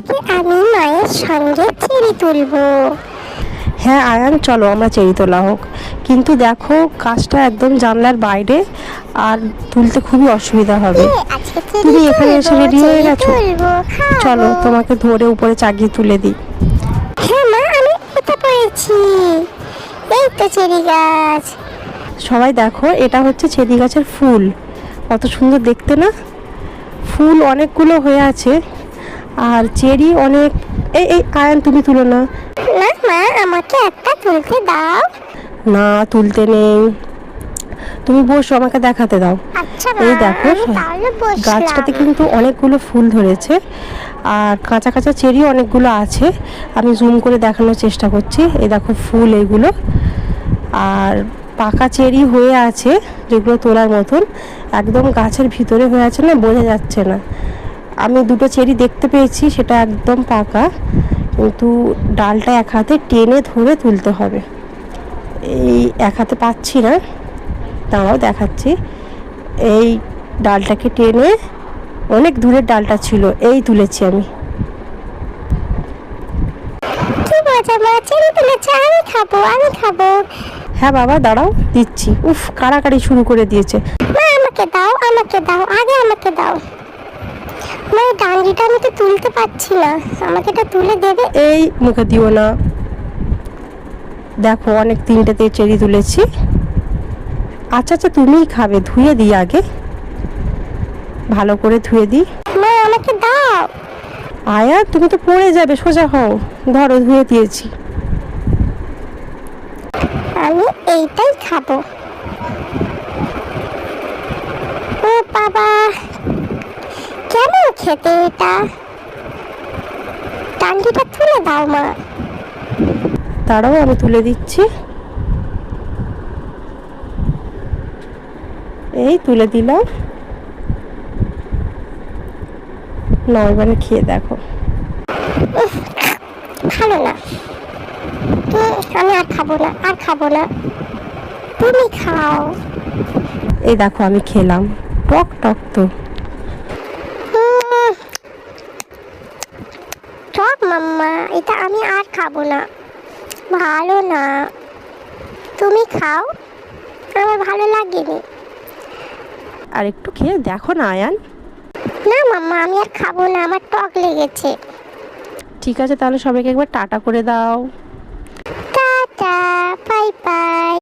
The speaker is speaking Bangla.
আজকে আমি মায়ের সঙ্গে চেরি তুলবো। হ্যাঁ আয়ান, চলো আমরা চেরি তোলা হোক, কিন্তু দেখো গাছটা একদম জানলার বাইরে, আর তুলতে খুবই অসুবিধা হবে। আজকে চেরি তুমি এখানে এসে তুলবো, রেডি হয়ে চেরি গেছো? তুলবো, খাবো। চলো তোমাকে ধরে উপরে চাগিয়ে তুলে দিই। হ্যাঁ মা, আমি উঠে পড়েছি। এই তো চেরি গাছ। সবাই দেখো, এটা হচ্ছে চেরি গাছের ফুল। কত সুন্দর দেখতে না? ফুল অনেকগুলো হয়ে আছে, আর চেরি অনেক। এই এই আয়ান, তুমি তুলো না। না মা, আমাকে একটা তুলতে দাও। না, তুলতে নেই, তুমি বসো, আমাকে দেখাতে দাও। আচ্ছা মা, এই দেখো, আমি তাহলে গাছটাতে বসলাম। কিন্তু অনেকগুলো ফুল ধরেছে, আর কাঁচা কাঁচা চেরি অনেকগুলো আছে। আমি জুম করে দেখানোর চেষ্টা করছি। এই দেখো ফুল এইগুলো, আর পাকা চেরি হয়ে আছে যেগুলো তোলার মতন, একদম গাছের ভিতরে হয়ে আছে না, বোঝা যাচ্ছে না। আমি দুটো চেরি দেখতে পেয়েছি, সেটা একদম পাকা, কিন্তু ডালটা এক হাতে টেনে ধরে তুলতে হবে। এই এক হাতে পাচ্ছি না, তারাও দেখাচ্ছি। এই ডালটাকে টেনে, অনেক দূরের ডালটা ছিল, এই তুলেছি আমি। কি মজা মা, চেরি তুলেছে, আমি খাবো, আমি খাবো। হ্যাঁ বাবা, দাঁড়াও, দিচ্ছি। উফ, কাড়াকাড়ি শুরু করে দিয়েছে। মা আমাকে দাও, আমাকে দাও, আগে আমাকে দাও। মা এই ডান্ডিটা আমি তো তুলতে পারছি না, আমাকে এটা তুলে দেবে? এই মুখে দিও না। দেখো অনেক, তিনটেতে চেরি তুলেছি। আচ্ছা আচ্ছা, তুমিই খাবে, ধুয়ে দিই আগে, ভালো করে ধুয়ে দিই। মা আমাকে দাও। আয়া, তুমি তো পড়ে যাবে, সোজা হও। ধরো, ধুয়ে দিয়েছি। আমি এইটাই খাবো। ও বাবা, কেমন খেতে এটা? ডান্ডিটা তুলে দাও মা। তারাও আমি তুলে দিচ্ছি। এই তুলে দিলাম। নাও, এবারে খেয়ে দেখো। ভালো না। আমি আর খাবো না, আর খাবো না। তুমি খাও। এই দেখো আমি খেলাম, টক টক তো। টক মাম্মা, এটা আমি আর খাবো না, ভালো না। তুমি খাও, আমার ভালো লাগেনি। আর একটু খেয়ে দেখো না আয়ান। না মাম্মা, আমি আর খাবো না, আমার টক লেগেছে। ঠিক আছে, তাহলে সবাইকে একবার টাটা করে দাও। Tata, bye bye.